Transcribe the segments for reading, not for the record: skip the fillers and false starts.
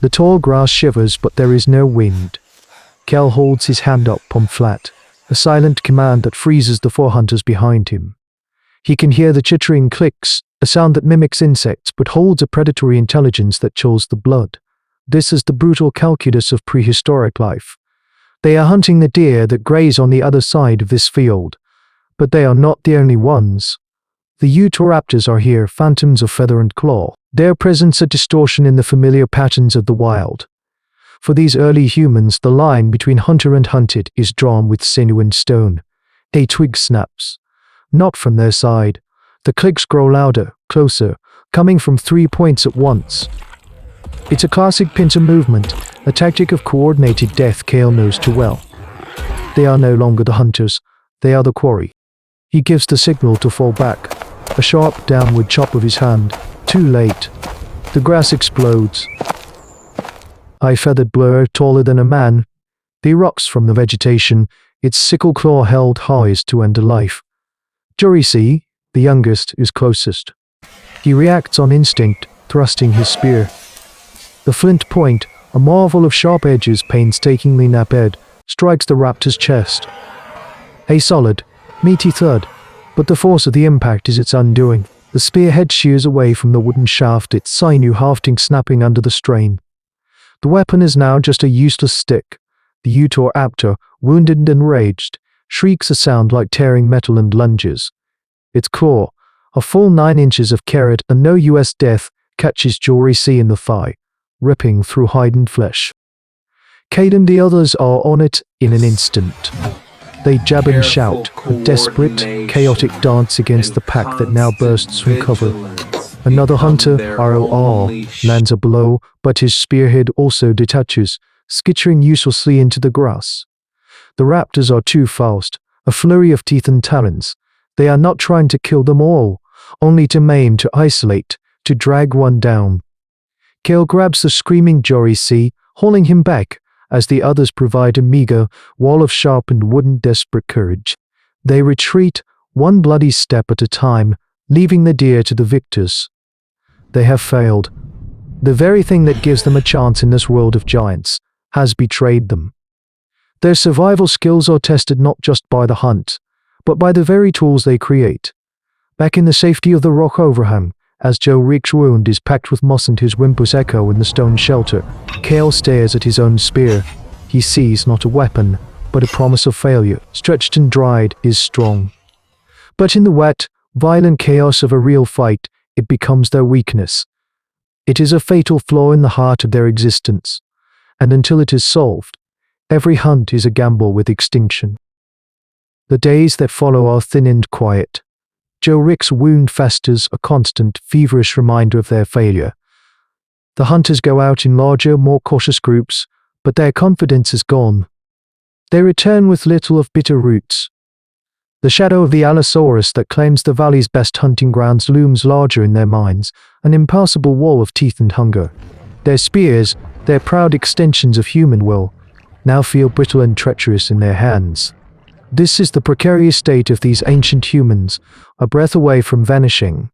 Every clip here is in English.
The tall grass shivers, but there is no wind. Kel holds his hand up, palm flat, a silent command that freezes the four hunters behind him. He can hear the chittering clicks, a sound that mimics insects but holds a predatory intelligence that chills the blood. This is the brutal calculus of prehistoric life. They are hunting the deer that graze on the other side of this field. But they are not the only ones. The Utahraptors are here, phantoms of feather and claw. Their presence a distortion in the familiar patterns of the wild. For these early humans, the line between hunter and hunted is drawn with sinew and stone. A twig snaps. Not from their side. The clicks grow louder, closer, coming from 3 points at once. It's a classic pincer movement, a tactic of coordinated death Kale knows too well. They are no longer the hunters, they are the quarry. He gives the signal to fall back, a sharp downward chop of his hand. Too late. The grass explodes. A feathered blur taller than a man erupts from the vegetation, its sickle claw held highest to end a life. Jorisi, the youngest, is closest. He reacts on instinct, thrusting his spear. The flint point, a marvel of sharp edges painstakingly napped, strikes the raptor's chest. A solid, meaty thud, but the force of the impact is its undoing. The spearhead shears away from the wooden shaft, its sinew hafting snapping under the strain. The weapon is now just a useless stick. The Utahraptor, wounded and enraged, shrieks a sound like tearing metal and lunges. Its claw, a full 9 inches of carrot and no US death, catches Jorisi in the thigh, ripping through hide and flesh. Cade and the others are on it in an instant. They jab and shout, a desperate, chaotic dance against the pack that now bursts from cover. Another hunter, ROR, lands a blow, but his spearhead also detaches, skittering uselessly into the grass. The raptors are too fast, a flurry of teeth and talons. They are not trying to kill them all, only to maim, to isolate, to drag one down. Kale grabs the screaming Jorisi, hauling him back, as the others provide a meager wall of sharpened wooden desperate courage. They retreat, one bloody step at a time, leaving the deer to the victors. They have failed. The very thing that gives them a chance in this world of giants has betrayed them. Their survival skills are tested not just by the hunt, but by the very tools they create. Back in the safety of the rock overhang, as Jorik's wound is packed with moss and his whimpers echo in the stone shelter, Kale stares at his own spear. He sees not a weapon, but a promise of failure, stretched and dried, is strong. But in the wet, violent chaos of a real fight, it becomes their weakness. It is a fatal flaw in the heart of their existence, and until it is solved, every hunt is a gamble with extinction. The days that follow are thin and quiet. Jorik's wound festers, a constant, feverish reminder of their failure. The hunters go out in larger, more cautious groups, but their confidence is gone. They return with little of bitter roots. The shadow of the Allosaurus that claims the valley's best hunting grounds looms larger in their minds, an impassable wall of teeth and hunger. Their spears, their proud extensions of human will, now feel brittle and treacherous in their hands. This is the precarious state of these ancient humans, a breath away from vanishing.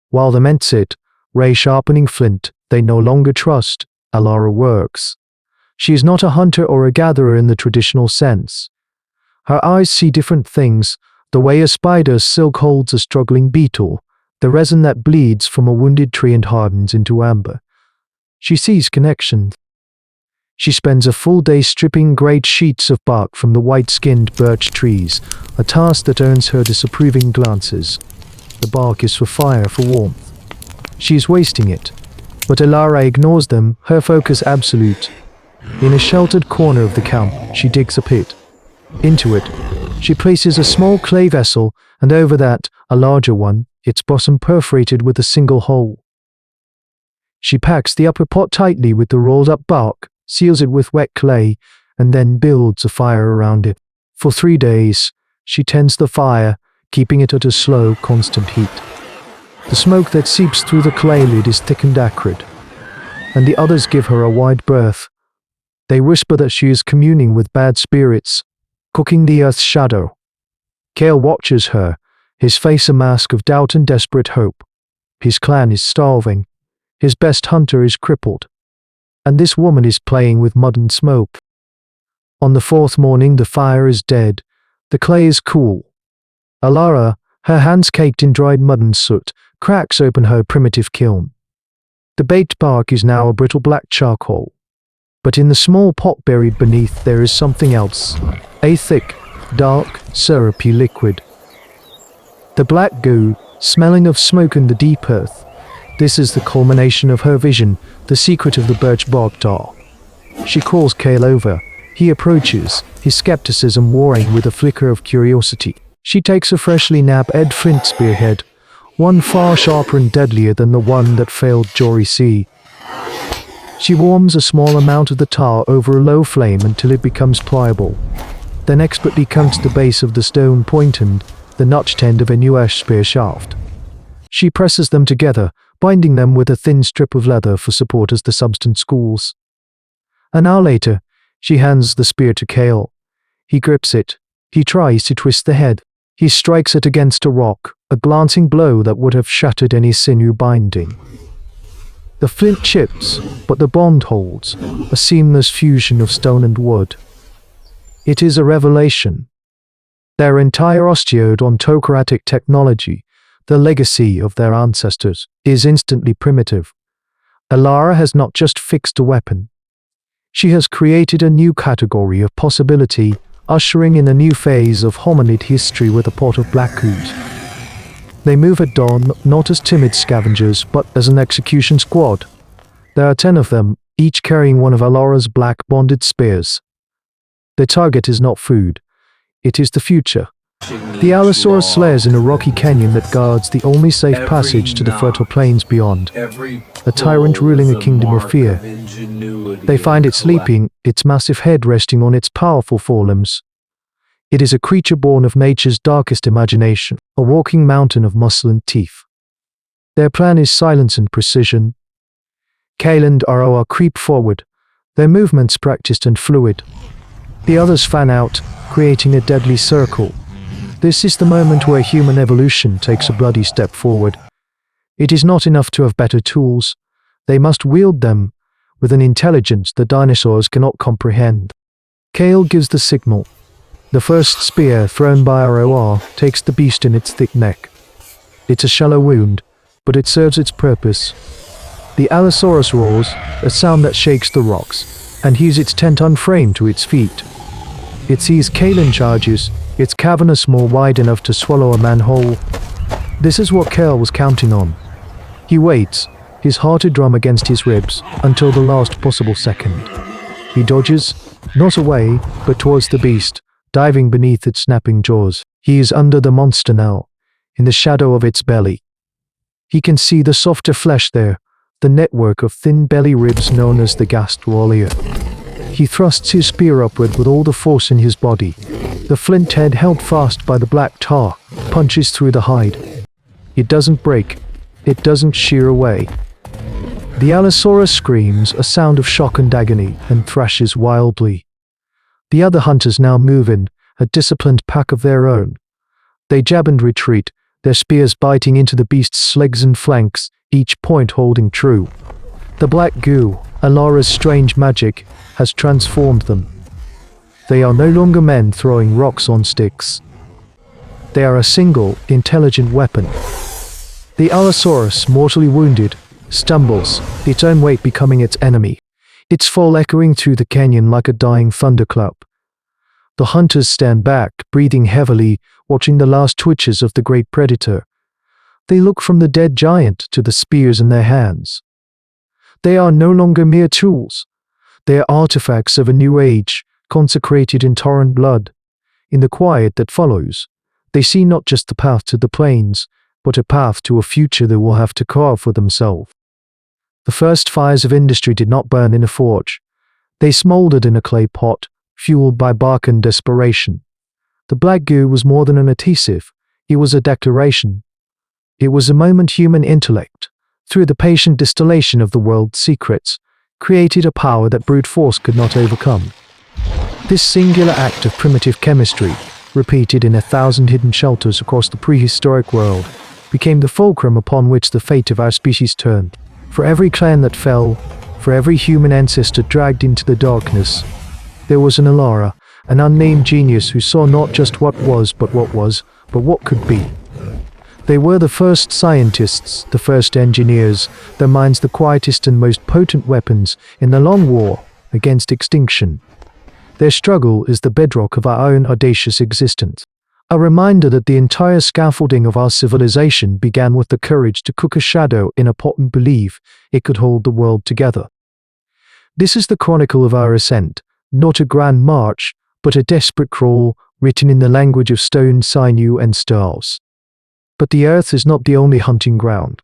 While the men sit, ray-sharpening flint, they no longer trust. Alara works. She is not a hunter or a gatherer in the traditional sense. Her eyes see different things, the way a spider's silk holds a struggling beetle, the resin that bleeds from a wounded tree and hardens into amber. She sees connection. She spends a full day stripping great sheets of bark from the white-skinned birch trees, a task that earns her disapproving glances. The bark is for fire, for warmth. She is wasting it, but Alara ignores them, her focus absolute. In a sheltered corner of the camp, she digs a pit. Into it, she places a small clay vessel, and over that, a larger one, its bottom perforated with a single hole. She packs the upper pot tightly with the rolled-up bark, seals it with wet clay, and then builds a fire around it. For 3 days, she tends the fire, keeping it at a slow, constant heat. The smoke that seeps through the clay lid is thick and acrid, and the others give her a wide berth. They whisper that she is communing with bad spirits, cooking the earth's shadow. Kale watches her, his face a mask of doubt and desperate hope. His clan is starving. His best hunter is crippled. and this woman is playing with mud and smoke. On the fourth morning, the fire is dead. The clay is cool. Alara, her hands caked in dried mud and soot, cracks open her primitive kiln. The baked bark is now a brittle black charcoal. But in the small pot buried beneath there is something else, a thick, dark, syrupy liquid. The black goo, smelling of smoke and the deep earth. This is the culmination of her vision, the secret of the birch bog tar. She calls Kale over. He approaches, his skepticism warring with a flicker of curiosity. She takes a freshly nabbed flint spearhead, one far sharper and deadlier than the one that failed Jory C. She warms a small amount of the tar over a low flame until it becomes pliable, then expertly counts the base of the stone point and the notched end of a new ash spear shaft. She presses them together, binding them with a thin strip of leather for support as the substance cools. An hour later, she hands the spear to Kale. He grips it. He tries to twist the head. He strikes it against a rock, a glancing blow that would have shattered any sinew binding. The flint chips, but the bond holds, a seamless fusion of stone and wood. It is a revelation. Their entire osteodontocratic technology, the legacy of their ancestors, is instantly primitive. Alara has not just fixed a weapon. She has created a new category of possibility, ushering in a new phase of hominid history with a pot of black ooze. They move at dawn, not as timid scavengers, but as an execution squad. There are 10 of them, each carrying one of Alara's black bonded spears. Their target is not food. It is the future. The Allosaurus slayers in a rocky canyon that guards the only safe passage to the fertile plains beyond. A tyrant ruling a kingdom of fear. They find it sleeping, its massive head resting on its powerful forelimbs. It is a creature born of nature's darkest imagination, a walking mountain of muscle and teeth. Their plan is silence and precision. Kale and Aroa creep forward, their movements practiced and fluid. The others fan out, creating a deadly circle. This is the moment where human evolution takes a bloody step forward. It is not enough to have better tools. They must wield them with an intelligence the dinosaurs cannot comprehend. Kale gives the signal. The first spear thrown by Aroa takes the beast in its thick neck. It's a shallow wound, but it serves its purpose. The Allosaurus roars, a sound that shakes the rocks, and heaves its 10-ton frame to its feet. It sees Kale and charges, its cavernous maw wide enough to swallow a man whole. This is what Kale was counting on. He waits, his heart a drum against his ribs, until the last possible second. He dodges, not away, but towards the beast, diving beneath its snapping jaws. He is under the monster now, in the shadow of its belly. He can see the softer flesh there, the network of thin belly ribs known as the gastrolea. He thrusts his spear upward with all the force in his body. The flint head held fast by the black tar punches through the hide. It doesn't break. It doesn't shear away. The Allosaurus screams, a sound of shock and agony, and thrashes wildly. The other hunters now move in, a disciplined pack of their own. They jab and retreat, their spears biting into the beast's legs and flanks, each point holding true. The black goo, Alara's strange magic, has transformed them. They are no longer men throwing rocks on sticks. They are a single, intelligent weapon. The Allosaurus, mortally wounded, stumbles, its own weight becoming its enemy, its fall echoing through the canyon like a dying thunderclap. The hunters stand back, breathing heavily, watching the last twitches of the great predator. They look from the dead giant to the spears in their hands. They are no longer mere tools. They are artifacts of a new age, consecrated in torrent blood. In the quiet that follows, they see not just the path to the plains, but a path to a future they will have to carve for themselves. The first fires of industry did not burn in a forge. They smoldered in a clay pot, fueled by bark and desperation. The black goo was more than an adhesive. It was a declaration. It was a moment human intellect, through the patient distillation of the world's secrets, created a power that brute force could not overcome. This singular act of primitive chemistry, repeated in 1,000 hidden shelters across the prehistoric world, became the fulcrum upon which the fate of our species turned. For every clan that fell, For every human ancestor dragged into the darkness, there was an Alara, an unnamed genius who saw not just what was, but what could be. They were the first scientists, the first engineers, their minds the quietest and most potent weapons in the long war against extinction. Their struggle is the bedrock of our own audacious existence. A reminder that the entire scaffolding of our civilization began with the courage to cook a shadow in a pot and believe it could hold the world together. This is the chronicle of our ascent, not a grand march, but a desperate crawl written in the language of stone, sinew, and stars. But the earth is not the only hunting ground.